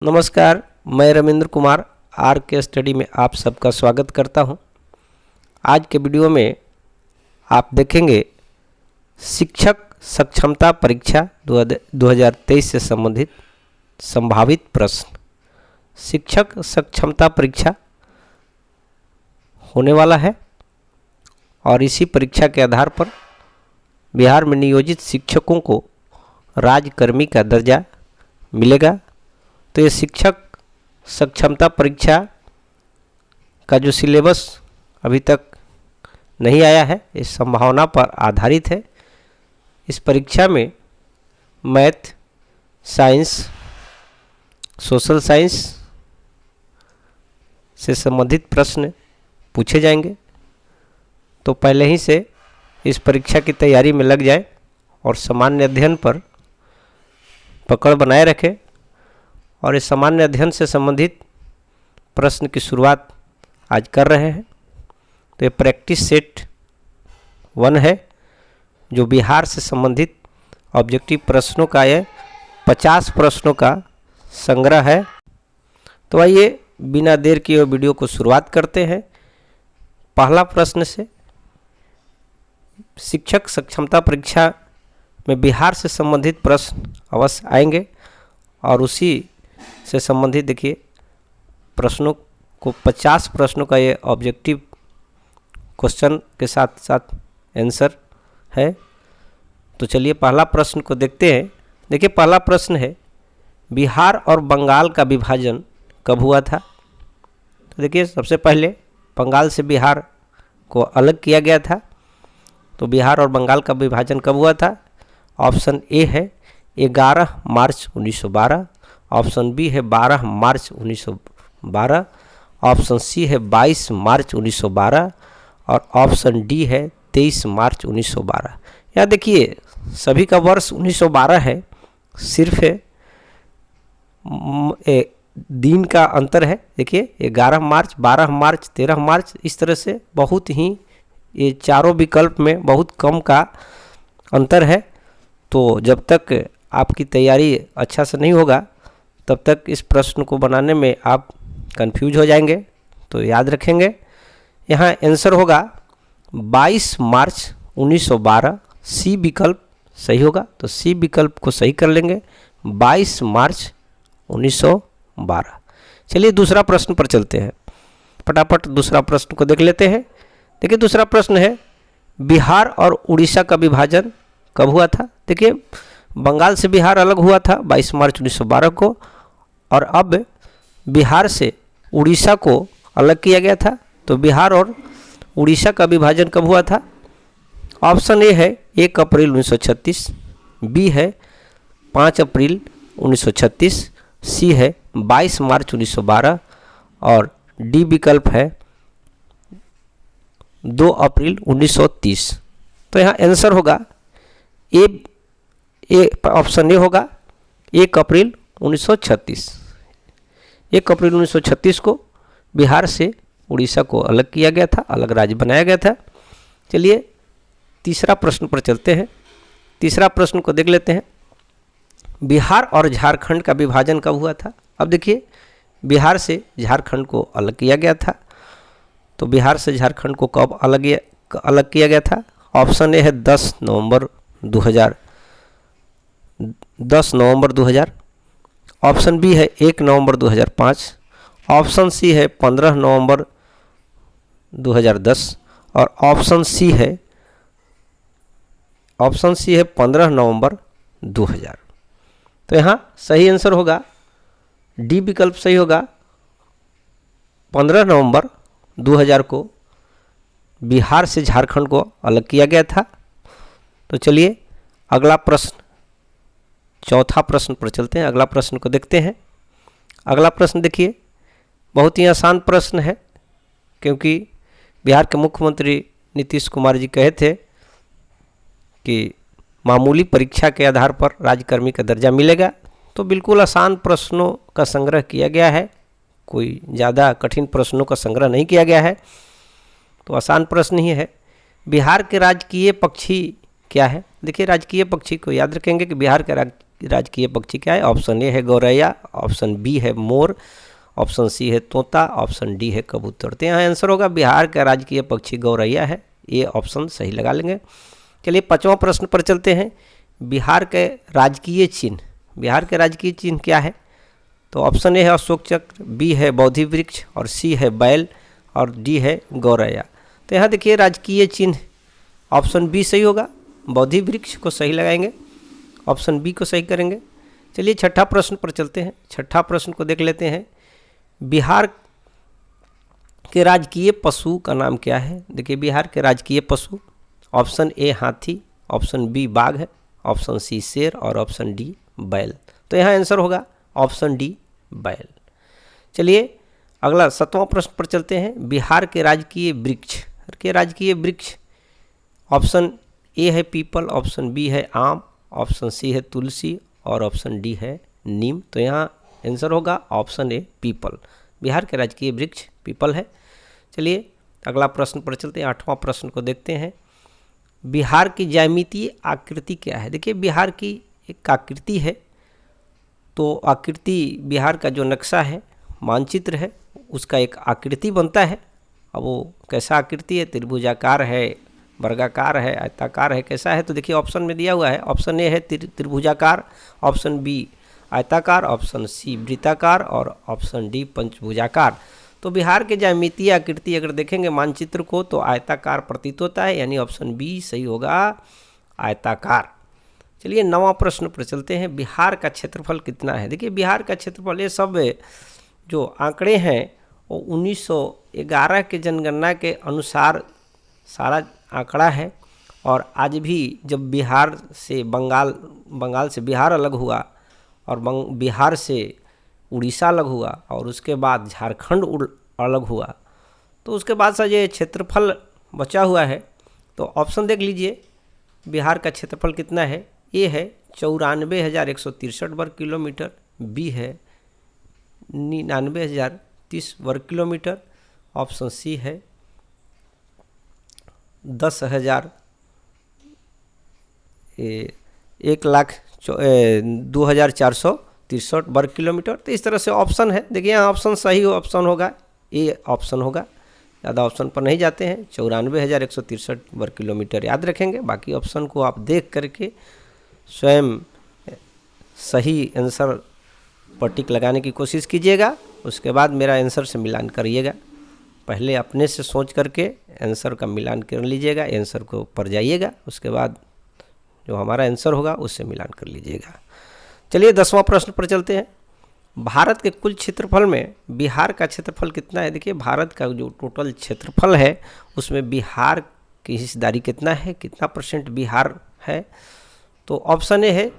नमस्कार, मैं रविंद्र कुमार आर के स्टडी में आप सबका स्वागत करता हूं। आज के वीडियो में आप देखेंगे शिक्षक सक्षमता परीक्षा 2023 से संबंधित संभावित प्रश्न। शिक्षक सक्षमता परीक्षा होने वाला है और इसी परीक्षा के आधार पर बिहार में नियोजित शिक्षकों को राज्यकर्मी का दर्जा मिलेगा। तो ये शिक्षक सक्षमता परीक्षा का जो सिलेबस अभी तक नहीं आया है, इस संभावना पर आधारित है। इस परीक्षा में मैथ, साइंस, सोशल साइंस से संबंधित प्रश्न पूछे जाएंगे। तो पहले ही से इस परीक्षा की तैयारी में लग जाए और सामान्य अध्ययन पर पकड़ बनाए रखें। और इस सामान्य अध्ययन से संबंधित प्रश्न की शुरुआत आज कर रहे हैं। तो ये प्रैक्टिस सेट 1 है, जो बिहार से संबंधित ऑब्जेक्टिव प्रश्नों का ये 50 प्रश्नों का संग्रह है। तो आइए बिना देर किए वीडियो को शुरुआत करते हैं। पहला प्रश्न से, शिक्षक सक्षमता परीक्षा में बिहार से संबंधित प्रश्न अवश्य आएंगे और उसी से संबंधित देखिए प्रश्नों को 50 प्रश्नों का ये ऑब्जेक्टिव क्वेश्चन के साथ साथ आंसर है। तो चलिए पहला प्रश्न को देखते हैं। देखिए पहला प्रश्न है, बिहार और बंगाल का विभाजन कब हुआ था? तो देखिए सबसे पहले बंगाल से बिहार को अलग किया गया था। तो बिहार और बंगाल का विभाजन कब हुआ था? ऑप्शन ए है 11 मार्च 1912, ऑप्शन बी है 12 मार्च 1912, ऑप्शन सी है 22 मार्च 1912 और ऑप्शन डी है 23 मार्च 1912। यहाँ देखिए सभी का वर्ष 1912 है, सिर्फ दिन का अंतर है। देखिए 11 मार्च, 12 मार्च, 13 मार्च, इस तरह से बहुत ही ये चारों विकल्प में बहुत कम का अंतर है। तो जब तक आपकी तैयारी अच्छा से नहीं होगा तब तक इस प्रश्न को बनाने में आप कंफ्यूज हो जाएंगे। तो याद रखेंगे, यहाँ आंसर होगा 22 मार्च 1912। सी विकल्प सही होगा, तो सी विकल्प को सही कर लेंगे, 22 मार्च 1912। चलिए दूसरा प्रश्न पर चलते हैं। फटाफट दूसरा प्रश्न को देख लेते हैं। देखिए दूसरा प्रश्न है, बिहार और उड़ीसा का विभाजन कब हुआ था? देखिए बंगाल से बिहार अलग हुआ था 22 मार्च 1912 को, और अब बिहार से उड़ीसा को अलग किया गया था। तो बिहार और उड़ीसा का विभाजन कब हुआ था? ऑप्शन ए है 1 अप्रैल 1936, बी है 5 अप्रैल 1936, सी है 22 मार्च 1912 और डी विकल्प है 2 अप्रैल 1930। तो यहाँ आंसर होगा ऑप्शन ए होगा 1 अप्रैल 1936। 1 अप्रैल 1936 को बिहार से उड़ीसा को अलग किया गया था, अलग राज्य बनाया गया था। चलिए तीसरा प्रश्न पर चलते हैं। तीसरा प्रश्न को देख लेते हैं। बिहार और झारखंड का विभाजन कब हुआ था? अब देखिए बिहार से झारखंड को अलग किया गया था। तो बिहार से झारखंड को कब अलग किया गया था? ऑप्शन ए है 10 नवंबर 2000, ऑप्शन बी है 1 नवंबर 2005, ऑप्शन सी है 15 नवंबर 2010 और ऑप्शन सी है 15 नवंबर 2000। तो यहाँ सही आंसर होगा डी विकल्प सही होगा, 15 नवंबर 2000 को बिहार से झारखंड को अलग किया गया था। तो चलिए अगला प्रश्न, चौथा प्रश्न पर चलते हैं। अगला प्रश्न को देखते हैं। अगला प्रश्न देखिए बहुत ही आसान प्रश्न है, क्योंकि बिहार के मुख्यमंत्री नीतीश कुमार जी कहे थे कि मामूली परीक्षा के आधार पर राज्यकर्मी का दर्जा मिलेगा। तो बिल्कुल आसान प्रश्नों का संग्रह किया गया है, कोई ज़्यादा कठिन प्रश्नों का संग्रह नहीं किया गया है। तो आसान प्रश्न ही है। बिहार के राजकीय पक्षी क्या है? देखिए राजकीय पक्षी को याद रखेंगे कि बिहार का राजकीय पक्षी क्या है? ऑप्शन ए है गौरैया, ऑप्शन बी है मोर, ऑप्शन सी है तोता, ऑप्शन डी है कबूतर। तो यहाँ आंसर होगा बिहार का राजकीय पक्षी गौरैया है, ये ऑप्शन सही लगा लेंगे। चलिए 5वां प्रश्न पर चलते हैं। बिहार के राजकीय चिन्ह, बिहार के राजकीय चिन्ह क्या है? तो ऑप्शन ए है अशोक चक्र, बी है बोधि वृक्ष, और सी है बैल, और डी है गौरैया। तो यहाँ देखिए राजकीय चिन्ह ऑप्शन बी सही होगा, बोधि वृक्ष को सही लगाएंगे, ऑप्शन बी को सही करेंगे। चलिए 6ठा प्रश्न पर चलते हैं। 6ठा प्रश्न को देख लेते हैं। बिहार के राजकीय पशु का नाम क्या है? देखिए बिहार के राजकीय पशु, ऑप्शन ए हाथी, ऑप्शन बी बाघ है, ऑप्शन सी शेर, और ऑप्शन डी बैल। तो यहाँ आंसर होगा ऑप्शन डी बैल। चलिए अगला 7वां प्रश्न पर चलते हैं। बिहार के राजकीय वृक्ष, ऑप्शन ए है पीपल, ऑप्शन बी है आम, ऑप्शन सी है तुलसी, और ऑप्शन डी है नीम। तो यहाँ आंसर होगा ऑप्शन ए पीपल। बिहार के राजकीय वृक्ष पीपल है। चलिए अगला प्रश्न पर चलते हैं। 8वां प्रश्न को देखते हैं। बिहार की ज्यामितीय आकृति क्या है? देखिए बिहार की एक आकृति है, तो आकृति बिहार का जो नक्शा है, मानचित्र है, उसका एक आकृति बनता है। अब वो कैसा आकृति है? त्रिभुजाकार है, वर्गाकार है, आयताकार है, कैसा है? तो देखिए ऑप्शन में दिया हुआ है। ऑप्शन ए है त्रिभुजाकार, ऑप्शन बी आयताकार, ऑप्शन सी वृत्ताकार, और ऑप्शन डी पंचभुजाकार। तो बिहार के ज्यामितीय आकृति अगर देखेंगे मानचित्र को तो आयताकार प्रतीत होता है, यानी ऑप्शन बी सही होगा, आयताकार। चलिए 9वां प्रश्न पर चलते हैं। बिहार का क्षेत्रफल कितना है? देखिए बिहार का क्षेत्रफल, ये सब जो आंकड़े हैं वो 1911 के जनगणना के अनुसार सारा आंकड़ा है। और आज भी जब बिहार से बंगाल से बिहार अलग हुआ, और बिहार से उड़ीसा अलग हुआ, और उसके बाद झारखंड अलग हुआ, तो उसके बाद से ये क्षेत्रफल बचा हुआ है। तो ऑप्शन देख लीजिए, बिहार का क्षेत्रफल कितना है? ए है 94,163 वर्ग किलोमीटर, बी है 99,030 वर्ग किलोमीटर, ऑप्शन सी है 1,02,463 वर्ग किलोमीटर। तो इस तरह से ऑप्शन है। देखिए यहाँ ऑप्शन सही ऑप्शन होगा, ए ऑप्शन होगा। ज़्यादा ऑप्शन पर नहीं जाते हैं, 94,163 वर्ग किलोमीटर याद रखेंगे। बाकी ऑप्शन को आप देख करके स्वयं सही आंसर पर टिक लगाने की कोशिश कीजिएगा, उसके बाद मेरा आंसर से मिलान करिएगा। पहले अपने से सोच करके आंसर का मिलान कर लीजिएगा, आंसर को पर जाइएगा, उसके बाद जो हमारा आंसर होगा उससे मिलान कर लीजिएगा। चलिए 10वां प्रश्न पर चलते हैं। भारत के कुल क्षेत्रफल में बिहार का क्षेत्रफल कितना है? देखिए भारत का जो टोटल क्षेत्रफल है उसमें बिहार की हिस्सेदारी कितना है, कितना % बिहार है? तो ऑप्शन ए है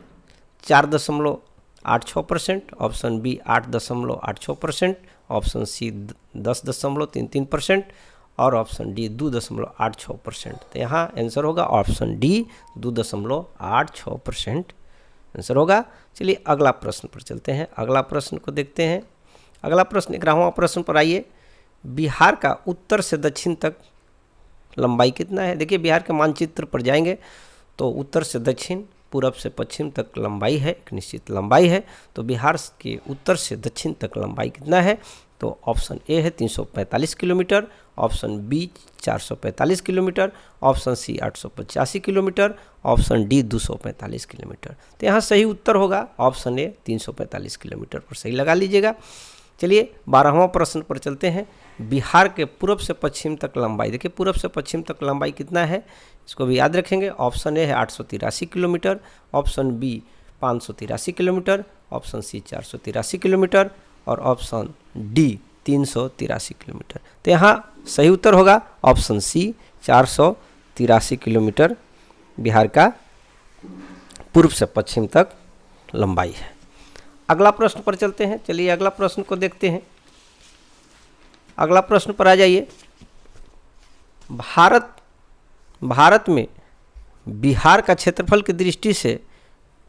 4.86%, ऑप्शन बी 8.86%, ऑप्शन सी 10.33%, और ऑप्शन डी 2.86%। तो यहाँ आंसर होगा ऑप्शन डी 2.86% आंसर होगा। चलिए अगला प्रश्न पर चलते हैं। अगला प्रश्न को देखते हैं। अगला प्रश्न 11वां प्रश्न पर आइए। बिहार का उत्तर से दक्षिण तक लंबाई कितना है? देखिए बिहार के मानचित्र पर जाएंगे तो उत्तर से दक्षिण, पूरब से पश्चिम तक लंबाई है, एक निश्चित लंबाई है। तो बिहार के उत्तर से दक्षिण तक लंबाई कितना है? तो ऑप्शन ए है 345 kilometre, option B 445 kilometre, option C 885 kilometre, option D 245 kilometre. तो यहाँ सही उत्तर होगा ऑप्शन ए 345 किलोमीटर पर सही लगा लीजिएगा। चलिए 12वां प्रश्न पर चलते हैं। बिहार के पूर्व से पश्चिम तक लंबाई, देखिए पूर्व से पश्चिम तक लंबाई कितना है, इसको भी याद रखेंगे। ऑप्शन ए है 883 kilometre, option B 583 kilometre, option C 483 kilometre, और ऑप्शन डी 383 किलोमीटर। तो यहाँ सही उत्तर होगा ऑप्शन सी 483 किलोमीटर बिहार का पूर्व से पश्चिम तक लंबाई है। अगला प्रश्न पर चलते हैं। चलिए अगला प्रश्न को देखते हैं। अगला प्रश्न पर आ जाइए। भारत में बिहार का क्षेत्रफल की दृष्टि से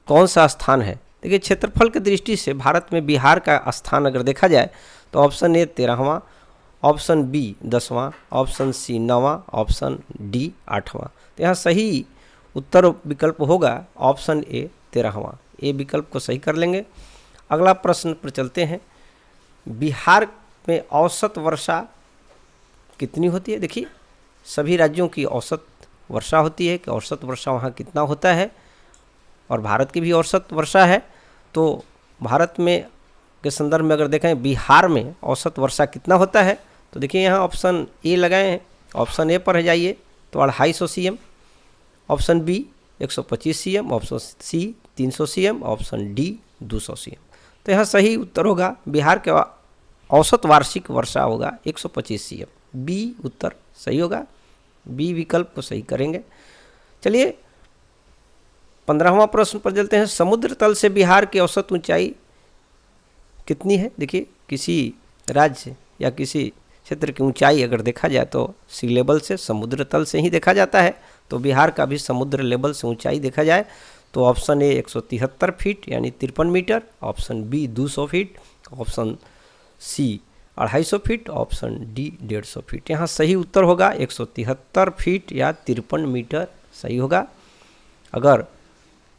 कौन सा स्थान है? देखिए क्षेत्रफल की दृष्टि से भारत में बिहार का स्थान अगर देखा जाए तो ऑप्शन ए 13वां, ऑप्शन बी 10वां, ऑप्शन सी 9वां, ऑप्शन डी 8वां। तो यहाँ सही उत्तर विकल्प होगा ऑप्शन ए 13वां। ए विकल्प को सही कर लेंगे। अगला प्रश्न पर चलते हैं, बिहार में औसत वर्षा कितनी होती है। देखिए सभी राज्यों की औसत वर्षा होती है कि औसत वर्षा वहाँ कितना होता है, और भारत की भी औसत वर्षा है। तो भारत में के संदर्भ में अगर देखें बिहार में औसत वर्षा कितना होता है, तो देखिए यहाँ ऑप्शन ए लगाए हैं, ऑप्शन ए पर जाइए तो 250 CM, option B 125 CM, option C 300 CM, option D 200 CM। तो यहाँ सही उत्तर होगा बिहार के औसत वार्षिक वर्षा होगा 125 CM। बी उत्तर सही होगा, बी विकल्प को सही करेंगे। चलिए 15वां प्रश्न पर चलते हैं, समुद्र तल से बिहार की औसत ऊंचाई कितनी है। देखिए किसी राज्य या किसी क्षेत्र की ऊंचाई अगर देखा जाए तो सी लेवल से, समुद्र तल से ही देखा जाता है। तो बिहार का भी समुद्र लेवल से ऊंचाई देखा जाए तो ऑप्शन ए 173 फीट यानी 53 metre, option B 200 feet, option C 250 feet, option D 150 feet. यहाँ सही उत्तर होगा 173 फीट या 53 मीटर सही होगा। अगर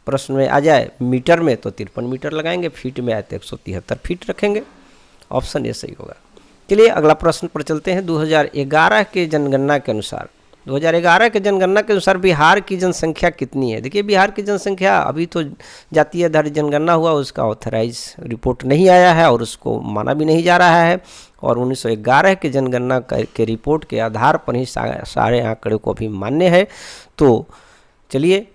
प्रश्न में आ जाए मीटर में तो 53 मीटर लगाएंगे, फीट में आए तो 173 फीट रखेंगे, ऑप्शन ए सही होगा। चलिए अगला प्रश्न पर चलते हैं, 2011 के जनगणना के अनुसार, 2011 के जनगणना के अनुसार बिहार की जनसंख्या कितनी है। देखिए बिहार की जनसंख्या, अभी तो जातीय आधारित जनगणना हुआ, उसका ऑथराइज रिपोर्ट नहीं आया है और उसको माना भी नहीं जा रहा है, और 1911 के जनगणना के रिपोर्ट के आधार पर ही सारे आंकड़े को भी मान्य है। तो चलिए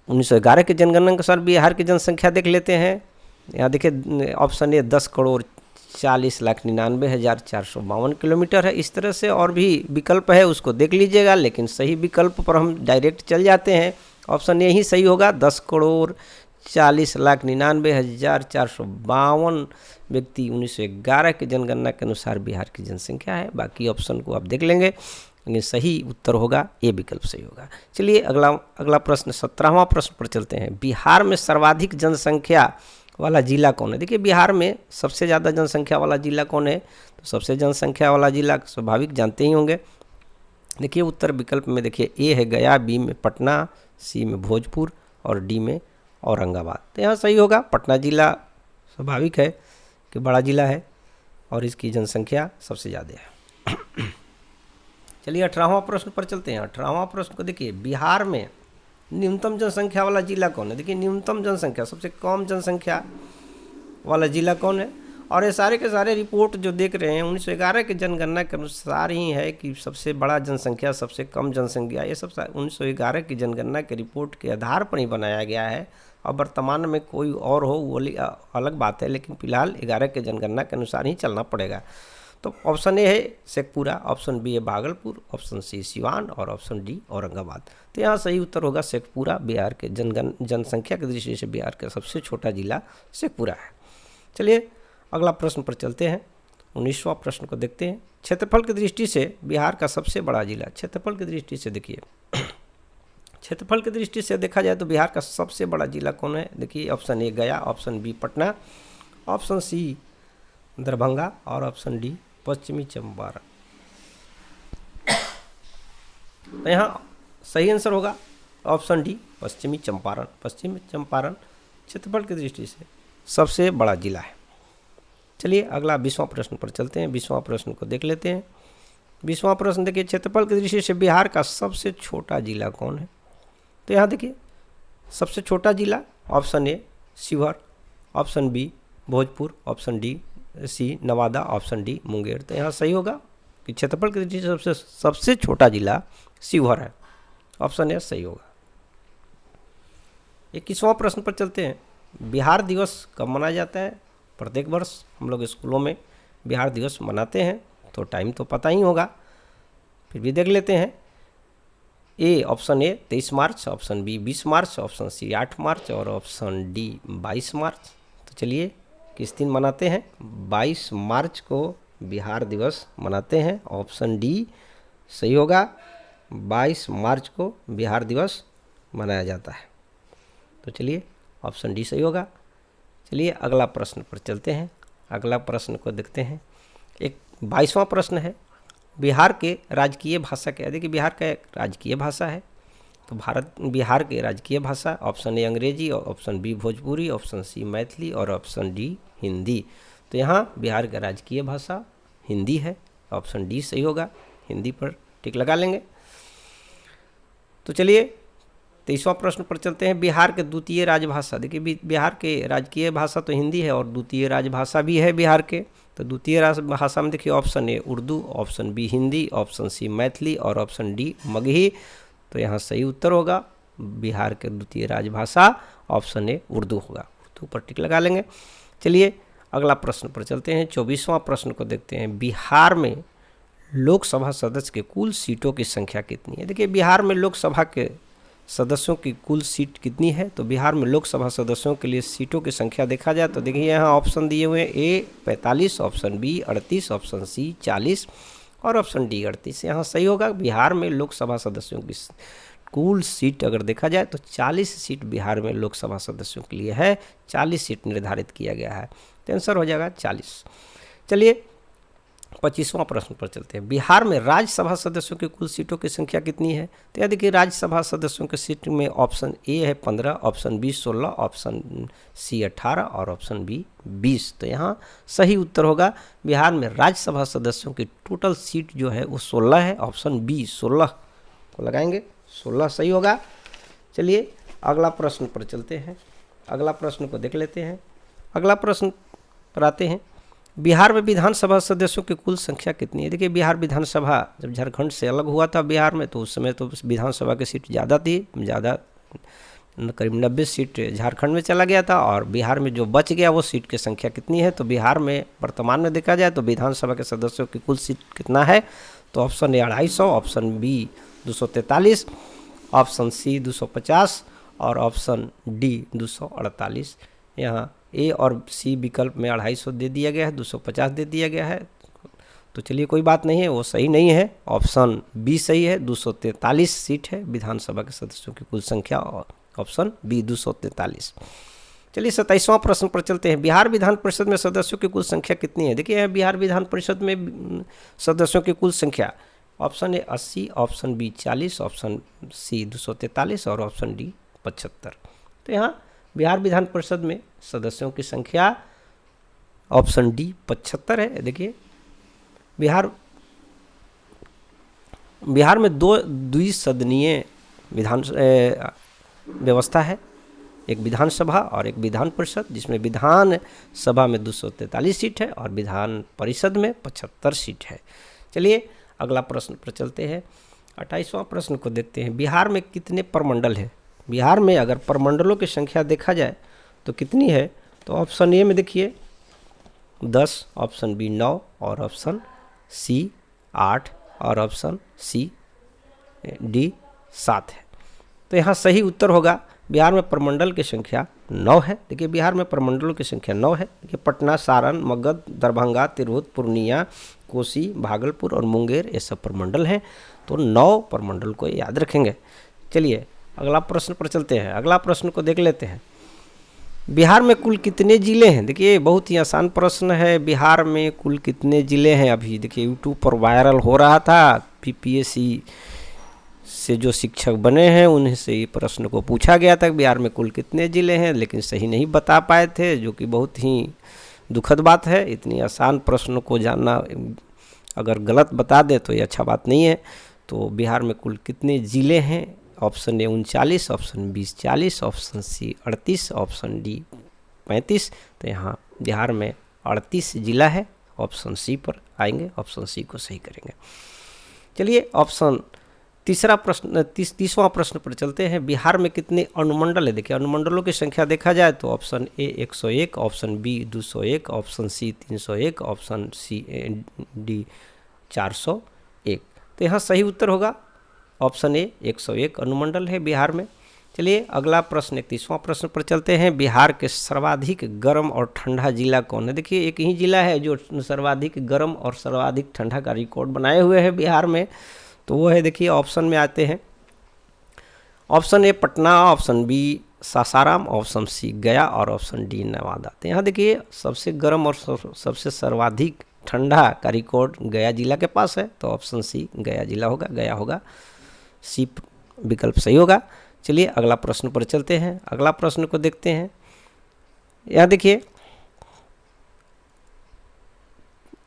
1911 के जनगणना के अनुसार बिहार की जनसंख्या देख लेते हैं। यहाँ देखिए ऑप्शन ए 10,40,99,452 किलोमीटर है। इस तरह से और भी विकल्प है, उसको देख लीजिएगा, लेकिन सही विकल्प पर हम डायरेक्ट चल जाते हैं। ऑप्शन ए ही सही होगा, 10,40,99,452 व्यक्ति 1911 के जनगणना के अनुसार बिहार की जनसंख्या है। बाकी ऑप्शन को आप देख लेंगे, लेकिन सही उत्तर होगा ए विकल्प सही होगा। चलिए अगला प्रश्न 17वां प्रश्न पर चलते हैं, बिहार में सर्वाधिक जनसंख्या वाला जिला कौन है। देखिए बिहार में सबसे ज़्यादा जनसंख्या वाला जिला कौन है, तो सबसे जनसंख्या वाला जिला स्वाभाविक जानते ही होंगे। देखिए उत्तर विकल्प में देखिए ए है गया, बी में पटना, सी में भोजपुर और डी में औरंगाबाद। तो यहाँ सही होगा, पटना जिला स्वाभाविक है कि बड़ा जिला है और इसकी जनसंख्या सबसे ज़्यादा है। चलिए 18वां प्रश्न पर चलते हैं। 18वां प्रश्न को देखिए, बिहार में न्यूनतम जनसंख्या वाला जिला कौन है। देखिए न्यूनतम जनसंख्या, सबसे कम जनसंख्या वाला जिला कौन है, और ये सारे के सारे रिपोर्ट जो देख रहे हैं 1911 के जनगणना के अनुसार ही है कि सबसे बड़ा जनसंख्या, सबसे कम जनसंख्या, ये सब 1911 की जनगणना के रिपोर्ट के आधार पर ही बनाया गया है। अब वर्तमान में कोई और हो वो अलग बात है, लेकिन फिलहाल 11 के जनगणना के अनुसार ही चलना पड़ेगा। तो ऑप्शन ए है शेखपुरा, ऑप्शन बी है भागलपुर, ऑप्शन सी सिवान और ऑप्शन डी औरंगाबाद। तो यहाँ सही उत्तर होगा शेखपुरा। बिहार के जनसंख्या की दृष्टि से बिहार का सबसे छोटा जिला शेखपुरा है। चलिए अगला प्रश्न पर चलते हैं, 19वां प्रश्न को देखते हैं। क्षेत्रफल की दृष्टि से बिहार का सबसे बड़ा जिला, क्षेत्रफल की दृष्टि से देखिए, क्षेत्रफल की दृष्टि से देखा जाए तो बिहार का सबसे बड़ा जिला कौन है। देखिए option A Gaya, option B Patna, option C Darbhanga और ऑप्शन डी पश्चिमी चंपारण। तो यहाँ सही आंसर होगा ऑप्शन डी पश्चिमी चंपारण। पश्चिमी चंपारण क्षेत्रफल की दृष्टि से सबसे बड़ा जिला है। चलिए अगला 20वां प्रश्न पर चलते हैं। 20वां प्रश्न को देख लेते हैं। 20वां प्रश्न देखिए, क्षेत्रफल की दृष्टि से बिहार का सबसे छोटा जिला कौन है। तो यहाँ देखिए सबसे छोटा जिला option A Sheohar, option B Bhojpur, option D C Nawada, option D Munger. तो यहाँ सही होगा कि क्षेत्रफल की दृष्टि से सबसे छोटा जिला शिवहर है, ऑप्शन ए सही होगा। 21वां प्रश्न पर चलते हैं। बिहार दिवस कब मनाया जाता है। प्रत्येक वर्ष हम लोग स्कूलों में बिहार दिवस मनाते हैं, तो टाइम तो पता ही होगा, फिर भी देख लेते हैं। A option A 23 March, option B 20 March, option C 8 March और ऑप्शन डी 22 मार्च। तो चलिए किस दिन मनाते हैं, 22 मार्च को बिहार दिवस मनाते हैं, ऑप्शन डी सही होगा। 22 मार्च को बिहार दिवस मनाया जाता है। तो चलिए ऑप्शन डी सही होगा। चलिए अगला प्रश्न पर चलते हैं। अगला प्रश्न को देखते हैं। एक 22वां प्रश्न है, बिहार के राजकीय भाषा क्या है। देखिए बिहार का एक राजकीय भाषा है, तो बिहार के राजकीय भाषा ऑप्शन ए अंग्रेजी, option B Bhojpuri, option C Maithili और ऑप्शन डी हिंदी। तो यहाँ बिहार का राजकीय भाषा हिंदी है, ऑप्शन डी सही होगा, हिंदी पर टिक लगा लेंगे। तो चलिए 23वां प्रश्न पर चलते हैं। बिहार के द्वितीय राजभाषा, देखिए बिहार के राजकीय भाषा तो हिंदी है और द्वितीय राजभाषा भी है बिहार के। तो द्वितीय राजभाषा में देखिए option A Urdu, option B Hindi, option C Maithili और ऑप्शन डी मगही। तो यहाँ सही उत्तर होगा बिहार के द्वितीय राजभाषा ऑप्शन ए उर्दू होगा, उर्दू पर टिक लगा लेंगे। चलिए अगला प्रश्न पर चलते हैं। 24वां प्रश्न को देखते हैं। बिहार में लोकसभा सदस्य के कुल सीटों की संख्या कितनी है? देखिए बिहार में लोकसभा के सदस्यों की कुल सीट कितनी है? तो बिहार में लोकसभा सदस्यों के लिए सीटों की संख्या देखा जाए तो देखिए यहाँ ऑप्शन दिए हुए हैं, ए 45, ऑप्शन बी 38, ऑप्शन सी 40 और ऑप्शन डी 38। यहाँ सही होगा बिहार में लोकसभा सदस्यों की कुल सीट अगर देखा जाए तो 40 सीट बिहार में लोकसभा सदस्यों के लिए है, 40 सीट निर्धारित किया गया है, तो आंसर हो जाएगा 40। चलिए 25वां प्रश्न पर चलते हैं। बिहार में राज्यसभा सदस्यों की कुल सीटों की संख्या कितनी है? तो यह देखिए राज्यसभा सदस्यों की सीट में ऑप्शन ए है 15, ऑप्शन बी 16, ऑप्शन सी 18 और ऑप्शन बी 20। तो यहाँ सही उत्तर होगा बिहार में राज्यसभा सदस्यों की टोटल सीट जो है वो 16 है, ऑप्शन बी 16 को लगाएंगे, 16 सही होगा। चलिए अगला प्रश्न पर चलते हैं, अगला प्रश्न को देख लेते हैं। अगला प्रश्न पर आते हैं। बिहार में विधानसभा सदस्यों की कुल संख्या कितनी है? देखिए बिहार विधानसभा जब झारखंड से अलग हुआ था बिहार में, तो उस समय तो विधानसभा की सीट ज़्यादा थी, ज़्यादा करीब 90 सीट झारखंड में चला गया था और बिहार में जो बच गया वो सीट की संख्या कितनी है? तो बिहार में वर्तमान में देखा जाए तो विधानसभा के सदस्यों की कुल सीट कितना है? तो option A 250, option B 243, option C 250 और ऑप्शन डी 248। यहाँ ए और सी विकल्प में 250 दे दिया गया है, 250 दे दिया गया है, तो चलिए कोई बात नहीं है, वो सही नहीं है, ऑप्शन बी सही है, 243 सीट है विधानसभा के सदस्यों की कुल संख्या, और ऑप्शन बी 243। चलिए 27वां प्रश्न पर चलते हैं। बिहार विधान परिषद में सदस्यों की कुल संख्या कितनी है? देखिए बिहार विधान परिषद में सदस्यों की कुल संख्या option A 80, option B 40, option C 243 और ऑप्शन डी 75। तो यहाँ बिहार विधान परिषद में सदस्यों की संख्या ऑप्शन डी 75 है। देखिए बिहार में दो द्विसदनीय विधान व्यवस्था है, एक विधानसभा और एक विधान परिषद, जिसमें विधान सभा में 243 सीट है और विधान परिषद में 75 सीट है। चलिए अगला प्रश्न पर चलते हैं। 28वां प्रश्न को देखते हैं। बिहार में कितने प्रमंडल हैं? बिहार में अगर प्रमंडलों की संख्या देखा जाए तो कितनी है? तो ऑप्शन ए में देखिए 10, ऑप्शन बी 9 और ऑप्शन सी 8 और ऑप्शन सी डी 7 है। तो यहाँ सही उत्तर होगा बिहार में प्रमंडल की संख्या 9 है। देखिए बिहार में प्रमंडलों की संख्या 9 है। देखिए पटना, सारण, मगध, दरभंगा, तिरहुत, पूर्णिया, कोसी, भागलपुर और मुंगेर ये सब प्रमंडल हैं। तो 9 प्रमंडल को याद रखेंगे। चलिए अगला प्रश्न पर चलते हैं। अगला प्रश्न को देख लेते हैं। बिहार में कुल कितने ज़िले हैं? देखिए बहुत ही आसान प्रश्न है। बिहार में कुल कितने ज़िले हैं? अभी देखिए यूट्यूब पर वायरल हो रहा था, पीपीएससी से जो शिक्षक बने हैं उन्हीं से ये प्रश्न को पूछा गया था बिहार में कुल कितने ज़िले हैं, लेकिन सही नहीं बता पाए थे, जो कि बहुत ही दुखद बात है। इतनी आसान प्रश्न को जानना अगर गलत बता दें तो ये अच्छा बात नहीं है। तो बिहार में कुल कितने ज़िले हैं? Option A 39, option B 40, option C 38, option D 35। तो यहाँ बिहार में 38 जिला है। ऑप्शन सी पर आएंगे, ऑप्शन सी को सही करेंगे। चलिए ऑप्शन तीसवां प्रश्न पर चलते हैं। बिहार में कितने अनुमंडल है? देखिए अनुमंडलों की संख्या देखा जाए तो option A 101, option B 201, option C 301, option C D 401। तो यहाँ सही उत्तर होगा ऑप्शन ए 101 अनुमंडल है बिहार में। चलिए अगला प्रश्न 31वां प्रश्न पर चलते हैं। बिहार के सर्वाधिक गर्म और ठंडा जिला कौन है? देखिए एक ही जिला है जो सर्वाधिक गर्म और सर्वाधिक ठंडा का रिकॉर्ड बनाए हुए है बिहार में, तो वो है, देखिए ऑप्शन में आते हैं। Option A Patna, option B Sasaram, option C Gaya और ऑप्शन डी नवादा। तो यहाँ देखिए सबसे गर्म और सबसे सर्वाधिक ठंडा का रिकॉर्ड गया जिला के पास है, तो ऑप्शन सी गया जिला होगा, गया होगा। सी विकल्प सही होगा। चलिए अगला प्रश्न पर चलते हैं। अगला प्रश्न को देखते हैं। यहाँ देखिए,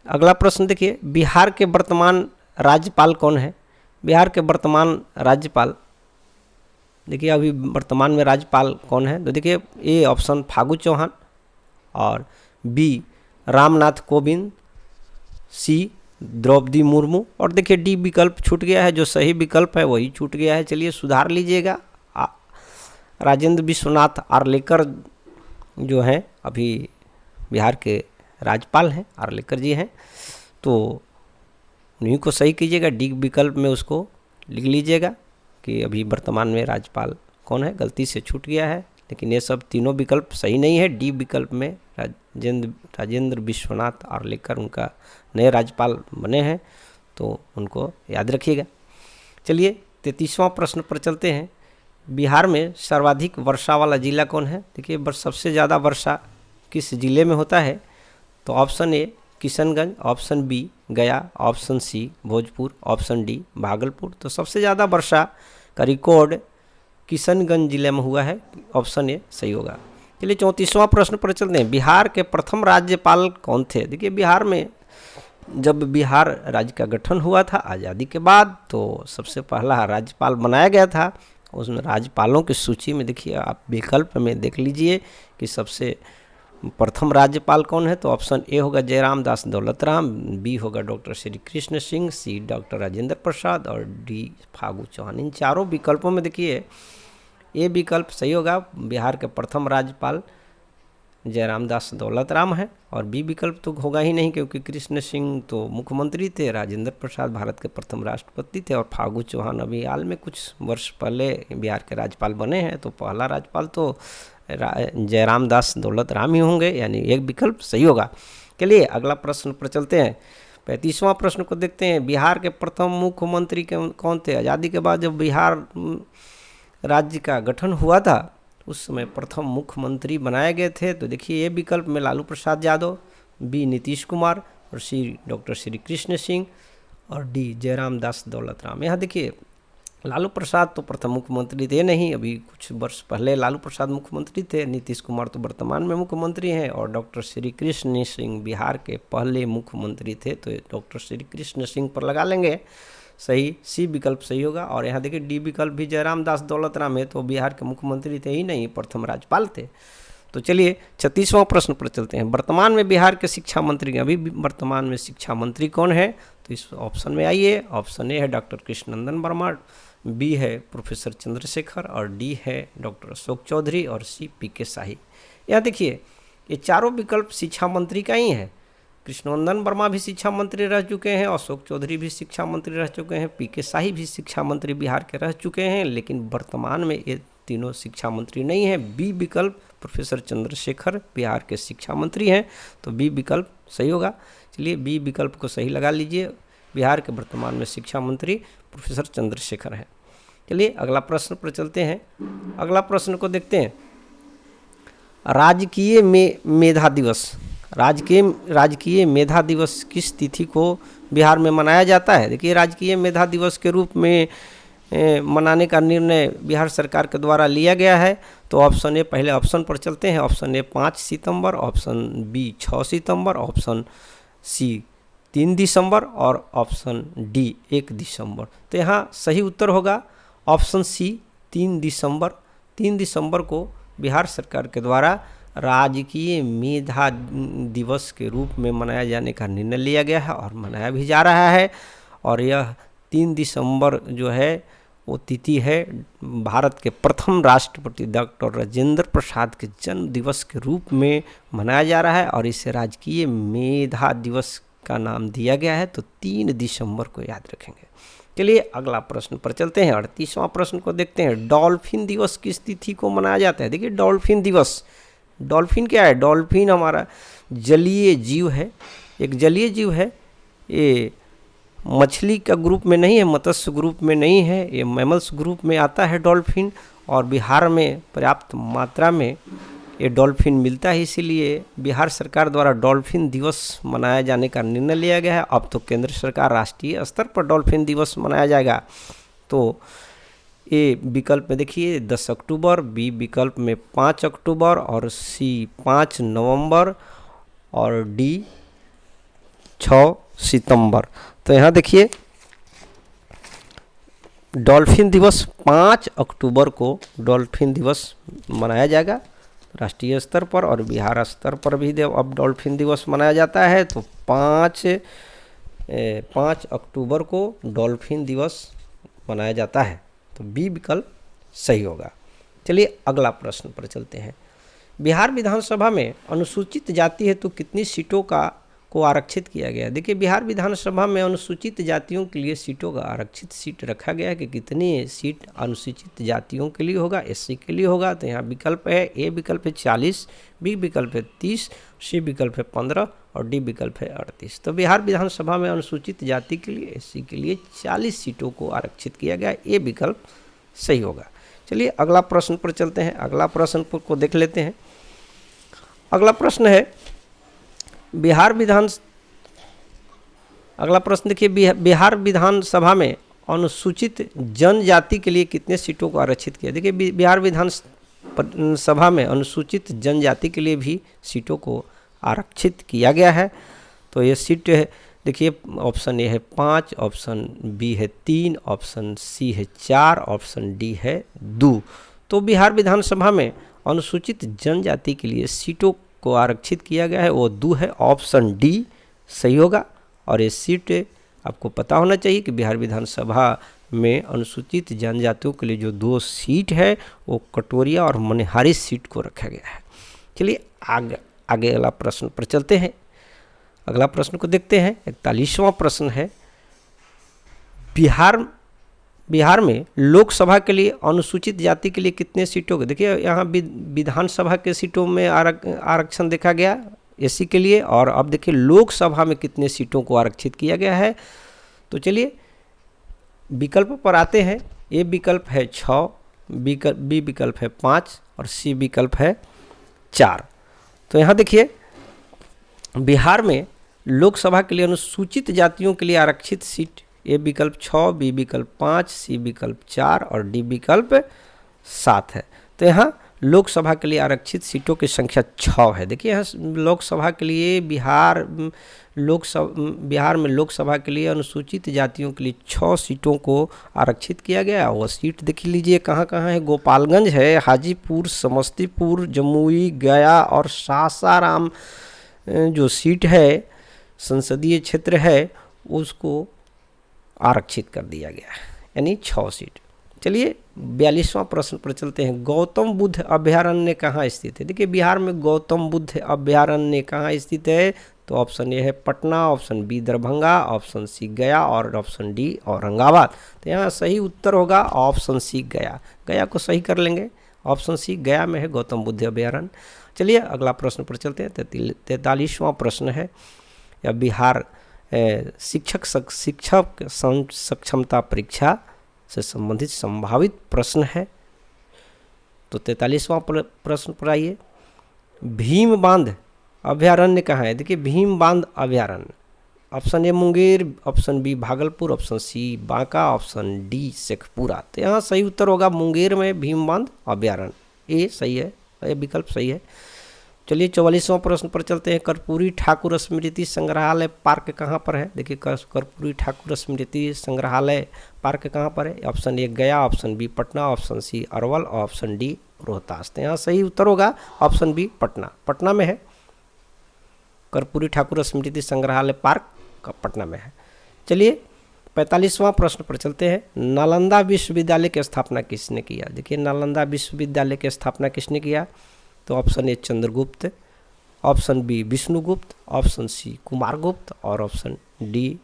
अगला प्रश्न देखिए, बिहार के वर्तमान राज्यपाल कौन है? बिहार के वर्तमान राज्यपाल, देखिए अभी वर्तमान में राज्यपाल कौन है? तो देखिए ए ऑप्शन फागू चौहान, और बी रामनाथ कोविंद, सी द्रौपदी मुर्मू, और देखिए डी विकल्प छूट गया है। जो सही विकल्प है वही छूट गया है। चलिए सुधार लीजिएगा। राजेंद्र विश्वनाथ आर्लेकर जो हैं अभी बिहार के राज्यपाल हैं, आर्लेकर जी हैं, तो उन्हीं को सही कीजिएगा। डी विकल्प में उसको लिख लीजिएगा कि अभी वर्तमान में राज्यपाल कौन है। गलती से छूट गया है, लेकिन ये सब तीनों विकल्प सही नहीं है। डी विकल्प में राजेंद्र विश्वनाथ आर्लेकर उनका नए राज्यपाल बने हैं, तो उनको याद रखिएगा। चलिए 33वां प्रश्न पर चलते हैं। बिहार में सर्वाधिक वर्षा वाला जिला कौन है? देखिए सबसे ज़्यादा वर्षा किस जिले में होता है? तो option A Kishanganj, option B Gaya, option C Bhojpur, option D Bhagalpur. तो सबसे ज़्यादा वर्षा का रिकॉर्ड किशनगंज जिले में हुआ है। ऑप्शन ए सही होगा। चलिए 34वां प्रश्न पर चलते हैं। बिहार के प्रथम राज्यपाल कौन थे? देखिए बिहार में जब बिहार राज्य का गठन हुआ था आज़ादी के बाद, तो सबसे पहला राज्यपाल बनाया गया था। उसमें राज्यपालों की सूची में देखिए आप विकल्प में देख लीजिए कि सबसे प्रथम राज्यपाल कौन है। तो ऑप्शन ए होगा जयराम दास दौलत राम, बी होगा डॉक्टर श्री कृष्ण सिंह, सी डॉक्टर राजेंद्र प्रसाद, और डी फागू चौहान। इन चारों विकल्पों में देखिए ए विकल्प सही होगा। बिहार के प्रथम राज्यपाल जयराम दास दौलत राम है, और बी विकल्प तो होगा ही नहीं, क्योंकि कृष्ण सिंह तो मुख्यमंत्री थे, राजेंद्र प्रसाद भारत के प्रथम राष्ट्रपति थे, और फागू चौहान अभी हाल में कुछ वर्ष पहले बिहार के राज्यपाल बने हैं। तो पहला राज्यपाल तो जयराम दास दौलत राम ही होंगे, यानी एक विकल्प सही होगा। चलिए अगला प्रश्न पर चलते हैं। 35वां प्रश्न को देखते हैं। बिहार के प्रथम मुख्यमंत्री कौन थे? आज़ादी के बाद जब बिहार राज्य का गठन हुआ था, उस समय प्रथम मुख्यमंत्री बनाए गए थे। तो देखिए ये विकल्प में लालू प्रसाद यादव, बी नीतीश कुमार, और सी डॉक्टर श्री कृष्ण सिंह, और डी जयराम दास दौलत राम। यहाँ देखिए लालू प्रसाद तो प्रथम मुख्यमंत्री थे नहीं, अभी कुछ वर्ष पहले लालू प्रसाद मुख्यमंत्री थे। नीतीश कुमार तो वर्तमान में मुख्यमंत्री हैं, और डॉक्टर श्री कृष्ण सिंह बिहार के पहले मुख्यमंत्री थे। तो डॉक्टर श्री कृष्ण सिंह पर लगा लेंगे, सही सी विकल्प सही होगा। और यहाँ देखिए डी विकल्प भी जयराम दास दौलत राम है, तो बिहार के मुख्यमंत्री थे ही नहीं, प्रथम राज्यपाल थे। तो चलिए 36वां प्रश्न पर चलते हैं। वर्तमान में बिहार के शिक्षा मंत्री, अभी वर्तमान में शिक्षा मंत्री कौन है? तो इस ऑप्शन में आइए। ऑप्शन ए है डॉक्टर कृष्णनंदन वर्मा, बी है प्रोफेसर चंद्रशेखर, और डी है डॉक्टर अशोक चौधरी, और सी पी.के. शाही। यहाँ देखिए ये चारों विकल्प शिक्षा मंत्री का ही है। कृष्णनंदन वर्मा भी शिक्षा मंत्री रह चुके हैं, अशोक चौधरी भी शिक्षा मंत्री रह चुके हैं, पी.के. शाही भी शिक्षा मंत्री बिहार के रह चुके हैं, लेकिन वर्तमान में ये तीनों शिक्षा मंत्री नहीं है। बी विकल्प प्रोफेसर चंद्रशेखर बिहार के शिक्षा मंत्री हैं, तो बी विकल्प सही होगा। चलिए बी विकल्प को सही लगा लीजिए। बिहार के वर्तमान में शिक्षा मंत्री प्रोफेसर चंद्रशेखर हैं। चलिए अगला प्रश्न पर चलते हैं। अगला प्रश्न को देखते हैं। राजकीय मेधा दिवस, राजकीय मेधा दिवस किस तिथि को बिहार में मनाया जाता है? देखिए राजकीय मेधा दिवस के रूप में मनाने का निर्णय बिहार सरकार के द्वारा लिया गया है। तो ऑप्शन ए, पहले ऑप्शन पर चलते हैं। ऑप्शन ए 5 सितंबर, ऑप्शन बी 6 सितंबर, ऑप्शन सी 3 दिसंबर, और ऑप्शन डी 1 दिसंबर। तो यहाँ सही उत्तर होगा ऑप्शन सी 3 दिसंबर। 3 दिसंबर को बिहार सरकार के द्वारा राजकीय मेधा दिवस के रूप में मनाया जाने का निर्णय लिया गया है, और मनाया भी जा रहा है। और यह 3 दिसंबर जो है वो तिथि है भारत के प्रथम राष्ट्रपति डॉक्टर राजेंद्र प्रसाद के जन्म दिवस के रूप में मनाया जा रहा है, और इसे राजकीय मेधा दिवस का नाम दिया गया है। तो 3 दिसंबर को याद रखेंगे। चलिए अगला प्रश्न पर चलते हैं। 38वां प्रश्न को देखते हैं। डॉल्फिन दिवस किस तिथि को मनाया जाता है? देखिए डॉल्फिन दिवस, डॉल्फिन क्या है? डॉल्फिन हमारा जलीय जीव है, एक जलीय जीव है। ये मछली का ग्रुप में नहीं है, मत्स्य ग्रुप में नहीं है, ये मैमल्स ग्रुप में आता है डॉल्फिन। और बिहार में पर्याप्त मात्रा में ये डॉल्फिन मिलता है, इसीलिए बिहार सरकार द्वारा डॉल्फिन दिवस मनाया जाने का निर्णय लिया गया है। अब तो केंद्र सरकार राष्ट्रीय स्तर पर डॉल्फिन दिवस मनाया जाएगा। तो ए विकल्प में देखिए 10 अक्टूबर, बी विकल्प में 5 अक्टूबर और सी 5 नवंबर और डी 6 सितंबर। तो यहाँ देखिए डॉल्फिन दिवस 5 अक्टूबर को डॉल्फिन दिवस मनाया जाएगा राष्ट्रीय स्तर पर, और बिहार स्तर पर भी अब डॉल्फिन दिवस मनाया जाता है। तो 5 अक्टूबर को डॉल्फिन दिवस मनाया जाता है, तो बी विकल्प सही होगा। चलिए अगला प्रश्न पर चलते हैं। बिहार विधानसभा में अनुसूचित जाति हेतु कितनी सीटों को आरक्षित किया गया है। देखिए बिहार विधानसभा में अनुसूचित जातियों के लिए सीटों का आरक्षित सीट रखा गया है कि कितनी सीट अनुसूचित जातियों के लिए होगा, एससी के लिए होगा। तो यहाँ विकल्प है, ए विकल्प है 40, बी विकल्प है 30, सी विकल्प है 15 और डी विकल्प है 38। तो बिहार विधानसभा में अनुसूचित जाति के लिए, एससी के लिए 40 सीटों को आरक्षित किया गया, ए विकल्प सही होगा। चलिए अगला प्रश्न पर चलते हैं, अगला प्रश्न को देख लेते हैं। अगला प्रश्न है अगला प्रश्न देखिए, बिहार विधानसभा में अनुसूचित जनजाति के लिए कितने सीटों को आरक्षित किया। देखिए बिहार विधानसभा में अनुसूचित जनजाति के लिए भी सीटों को आरक्षित किया गया है। तो ये सीट है देखिए, ऑप्शन ए है 5, ऑप्शन बी है 3, ऑप्शन सी है 4, ऑप्शन डी है 2। तो बिहार विधानसभा में अनुसूचित जनजाति के लिए सीटों को आरक्षित किया गया है, वो 2 है, ऑप्शन डी सही होगा। और ये सीट आपको पता होना चाहिए कि बिहार विधानसभा में अनुसूचित जनजातियों के लिए जो 2 सीट है वो कटोरिया और मनिहारी सीट को रखा गया है। चलिए आगे अगला प्रश्न पर चलते हैं। अगला प्रश्न को देखते हैं। 41वां प्रश्न है, बिहार में लोकसभा के लिए अनुसूचित जाति के लिए कितने सीटों के। देखिए यहाँ विधानसभा के सीटों में आरक्षण देखा गया एससी के लिए, और अब देखिए लोकसभा में कितने सीटों को आरक्षित किया गया है। तो चलिए विकल्प पर आते हैं। ए विकल्प है 6, बी विकल्प है 5 और सी विकल्प है 4। तो यहाँ देखिए बिहार में लोकसभा के लिए अनुसूचित जातियों के लिए आरक्षित सीट ए विकल्प 6, बी विकल्प 5, सी विकल्प 4 और डी विकल्प 7 है। तो यहाँ लोकसभा के लिए आरक्षित सीटों की संख्या 6 है। देखिए यहाँ लोकसभा के लिए बिहार में लोकसभा के लिए अनुसूचित जातियों के लिए 6 सीटों को आरक्षित किया गया। वो सीट देख लीजिए कहाँ कहाँ है। गोपालगंज है, हाजीपुर, समस्तीपुर, जमुई, गया और सासाराम जो सीट है, संसदीय क्षेत्र है, उसको आरक्षित कर दिया गया है, यानी 6 सीट। चलिए 42वां प्रश्न पर चलते हैं। गौतम बुद्ध अभयारण्य कहाँ स्थित है। देखिए बिहार में गौतम बुद्ध अभयारण्य कहाँ स्थित है। तो ऑप्शन ए है Patna, option B Darbhanga, option C Gaya और ऑप्शन डी औरंगाबाद। तो यहाँ सही उत्तर होगा ऑप्शन सी गया। गया को सही कर लेंगे, ऑप्शन सी गया में है गौतम बुद्ध अभयारण्य। चलिए अगला प्रश्न पर चलते हैं। 43वां प्रश्न है, या बिहार शिक्षक सक्षमता परीक्षा से संबंधित संभावित प्रश्न है। तो 43वां प्रश्न पर आइए। भीम बांध अभयारण्य कहाँ है। देखिए भीम बांध अभयारण्य, option A Munger, option B Bhagalpur, option C Banka, option D Sheikhpura. तो यहाँ सही उत्तर होगा मुंगेर में भीम बांध अभयारण्य, ए सही है, ये विकल्प सही है। चलिए 44वां प्रश्न पर चलते हैं। कर्पूरी ठाकुर स्मृति संग्रहालय पार्क कहाँ पर है। देखिए कर्पूरी ठाकुर स्मृति संग्रहालय पार्क कहाँ पर है। Option A Gaya, option B Patna, option C Arwal और ऑप्शन डी रोहतास। तो यहाँ सही उत्तर होगा ऑप्शन बी पटना, पटना में है। कर्पूरी ठाकुर स्मृति संग्रहालय पार्क पटना में है। चलिए 45वां प्रश्न पर चलते हैं। नालंदा विश्वविद्यालय की स्थापना किसने किया। देखिए नालंदा विश्वविद्यालय की स्थापना किसने किया। तो option A Chandragupta, option B Vishnugupta, option C Kumaragupta और ऑप्शन डी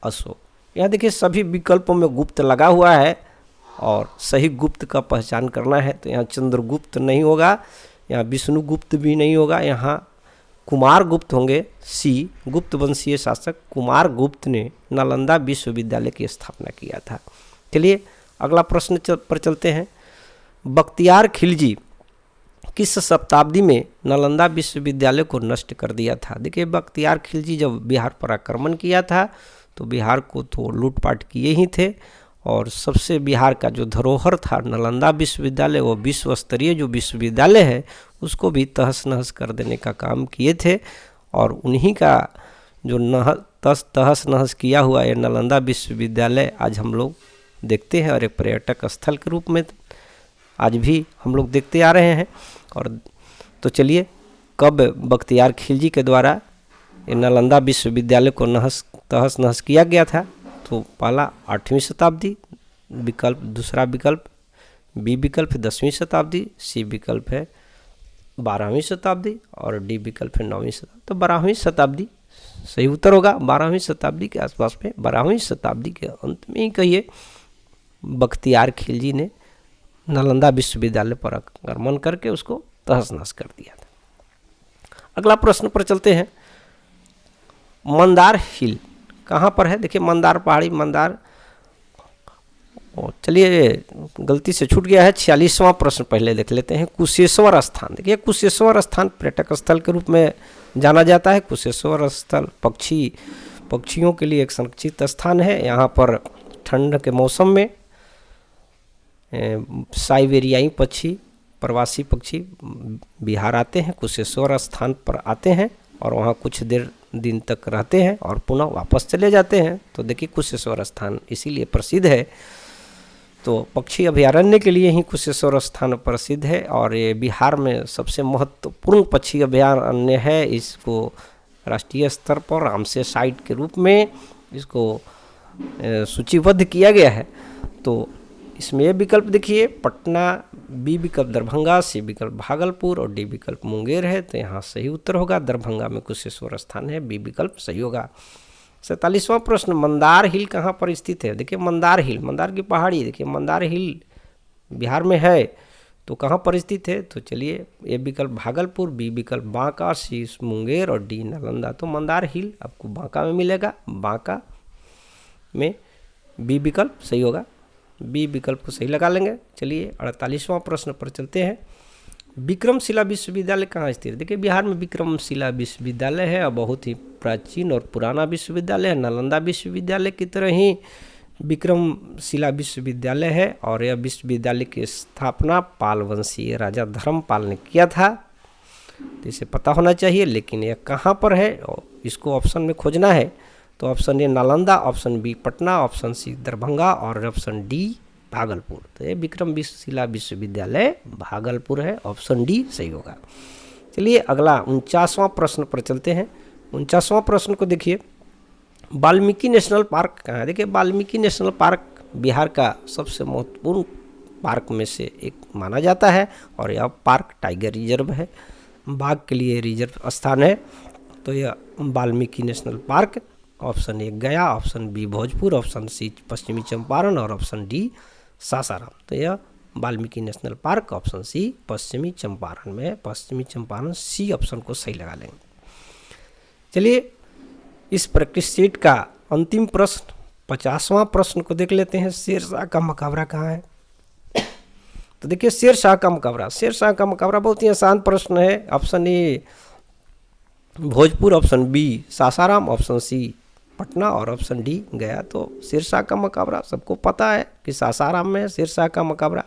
अशोक। यहाँ देखिए सभी विकल्पों में गुप्त लगा हुआ है और सही गुप्त का पहचान करना है। तो यहाँ चंद्रगुप्त नहीं होगा, यहाँ विष्णुगुप्त भी नहीं होगा, यहाँ कुमारगुप्त होंगे। सी गुप्त वंशीय शासक कुमारगुप्त ने नालंदा विश्वविद्यालय की स्थापना किया था। चलिए अगला प्रश्न पर चलते हैं। बख्तियार खिलजी किस शताब्दी में नालंदा विश्वविद्यालय को नष्ट कर दिया था। देखिए बख्तियार खिलजी जब बिहार पर आक्रमण किया था तो बिहार को तो लूटपाट किए ही थे और सबसे बिहार का जो धरोहर था नालंदा विश्वविद्यालय, वो विश्व स्तरीय जो विश्वविद्यालय है उसको भी तहस नहस कर देने का काम किए थे। और उन्हीं का जो तहस नहस किया हुआ ये नालंदा विश्वविद्यालय आज हम लोग देखते हैं और एक पर्यटक स्थल के रूप में आज भी हम लोग देखते आ रहे हैं। और तो चलिए, कब बख्तियार खिलजी के द्वारा ये नालंदा विश्वविद्यालय को तहस नहस किया गया था, तो पहला 8वीं शताब्दी, विकल्प दूसरा विकल्प बी विकल्प है 10वीं शताब्दी, सी विकल्प है 12वीं शताब्दी और डी विकल्प है 9वीं शताब्दी। तो 12वीं शताब्दी सही उत्तर होगा। 12वीं शताब्दी के आसपास में, 12वीं शताब्दी के अंत में ही कहिए, बख्तियार खिलजी ने नालंदा विश्वविद्यालय पर आक्रमण करके उसको तहस नहस कर दिया था। अगला प्रश्न पर चलते हैं। मंदार हिल कहाँ पर है? देखिए मंदार पहाड़ी, मंदार, चलिए गलती से छूट गया है। 46वां प्रश्न पहले देख लेते हैं। कुशेश्वर स्थान, देखिए कुशेश्वर स्थान पर्यटक स्थल के रूप में जाना जाता है। कुशेश्वर स्थल पक्षियों के लिए एक संरक्षित स्थान है। यहाँ पर ठंड के मौसम में साइबेरियाई पक्षी, प्रवासी पक्षी बिहार आते हैं, कुशेश्वर स्थान पर आते हैं और वहाँ कुछ दिन तक रहते हैं और पुनः वापस चले जाते हैं। तो देखिए कुशेश्वर स्थान इसीलिए प्रसिद्ध है। तो पक्षी अभयारण्य के लिए ही कुशेश्वर स्थान प्रसिद्ध है और ये बिहार में सबसे महत्वपूर्ण पक्षी अभयारण्य है। इसको राष्ट्रीय स्तर पर रामसर साइट के रूप में इसको सूचीबद्ध किया गया है। तो इसमें ये विकल्प देखिए पटना, बी विकल्प दरभंगा, सी विकल्प भागलपुर और डी विकल्प मुंगेर है। तो यहाँ सही उत्तर होगा दरभंगा में कुशेश्वर स्थान है, बी विकल्प सही होगा। 47वां प्रश्न, मंदार हिल कहाँ पर स्थित है? देखिए मंदार हिल, मंदार की पहाड़ी, देखिए मंदार हिल बिहार में है, तो कहाँ पर स्थित है? तो चलिए ए विकल्प भागलपुर, बी विकल्प बांका, सी मुंगेर और डी नालंदा। तो मंदार हिल आपको बांका में मिलेगा, बांका में बी विकल्प सही होगा, बी विकल्प को सही लगा लेंगे। चलिए 48वां प्रश्न पर चलते हैं। विक्रमशिला विश्वविद्यालय कहाँ स्थित है? देखिए बिहार में विक्रमशिला विश्वविद्यालय है और बहुत ही प्राचीन और पुराना विश्वविद्यालय है। नालंदा विश्वविद्यालय की तरह ही विक्रमशिला विश्वविद्यालय है और यह विश्वविद्यालय की स्थापना पाल वंशीय राजा धर्मपाल ने किया था। तो इसे पता होना चाहिए, लेकिन यह कहाँ पर है इसको ऑप्शन में खोजना है। तो option A Nalanda, option B Patna, option C Darbhanga और ऑप्शन डी भागलपुर। तो ये विक्रमशिला विश्वविद्यालय भागलपुर है, ऑप्शन डी सही होगा। चलिए अगला 49वां प्रश्न पर चलते हैं। 49वां प्रश्न को देखिए, वाल्मीकि नेशनल पार्क कहाँ है? देखिए वाल्मीकि नेशनल पार्क बिहार का सबसे महत्वपूर्ण पार्क में से एक माना जाता है और यह पार्क टाइगर रिजर्व है, बाघ के लिए रिजर्व स्थान है। तो यह Valmiki national park, option A Gaya, option B Bhojpur, option C पश्चिमी चंपारण और ऑप्शन डी सासाराम। तो यह Valmiki national park option C पश्चिमी चंपारण में है, पश्चिमी चंपारण, सी ऑप्शन को सही लगा लेंगे। चलिए इस प्रैक्टिस शीट का अंतिम प्रश्न 50वां प्रश्न को देख लेते हैं। शेरशाह का मकबरा कहाँ है? तो देखिए शेरशाह का मकबरा बहुत ही आसान प्रश्न है। Option A Bhojpur, option B Sasaram, option C Patna और ऑप्शन डी गया। तो शेरशाह का मकबरा सबको पता है कि सासाराम में है शेरशाह का मकबरा।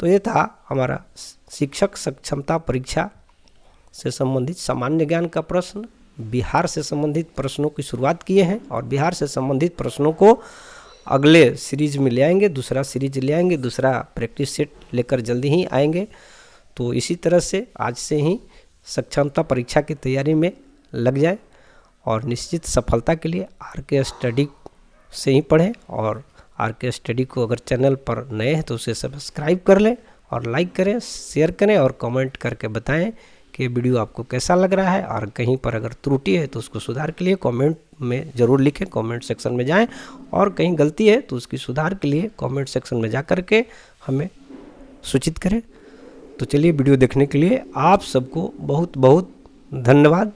तो ये था हमारा शिक्षक सक्षमता परीक्षा से संबंधित सामान्य ज्ञान का प्रश्न। बिहार से संबंधित प्रश्नों की शुरुआत किए हैं और बिहार से संबंधित प्रश्नों को अगले सीरीज में ले आएंगे, दूसरा सीरीज ले आएंगे, दूसरा प्रैक्टिस सेट लेकर जल्दी ही आएंगे। तो इसी तरह से आज से ही सक्षमता परीक्षा की तैयारी में लग जाए और निश्चित सफलता के लिए आर.के. स्टडी से ही पढ़ें। और आर.के. स्टडी को अगर चैनल पर नए हैं तो उसे सब्सक्राइब कर लें और लाइक करें, शेयर करें और कमेंट करके बताएं कि वीडियो आपको कैसा लग रहा है। और कहीं पर अगर त्रुटि है तो उसको सुधार के लिए कमेंट में ज़रूर लिखें, कमेंट सेक्शन में जाएं। और कहीं गलती है तो उसकी सुधार के लिए कमेंट सेक्शन में जा कर के हमें सूचित करें। तो चलिए वीडियो देखने के लिए आप सबको बहुत बहुत धन्यवाद।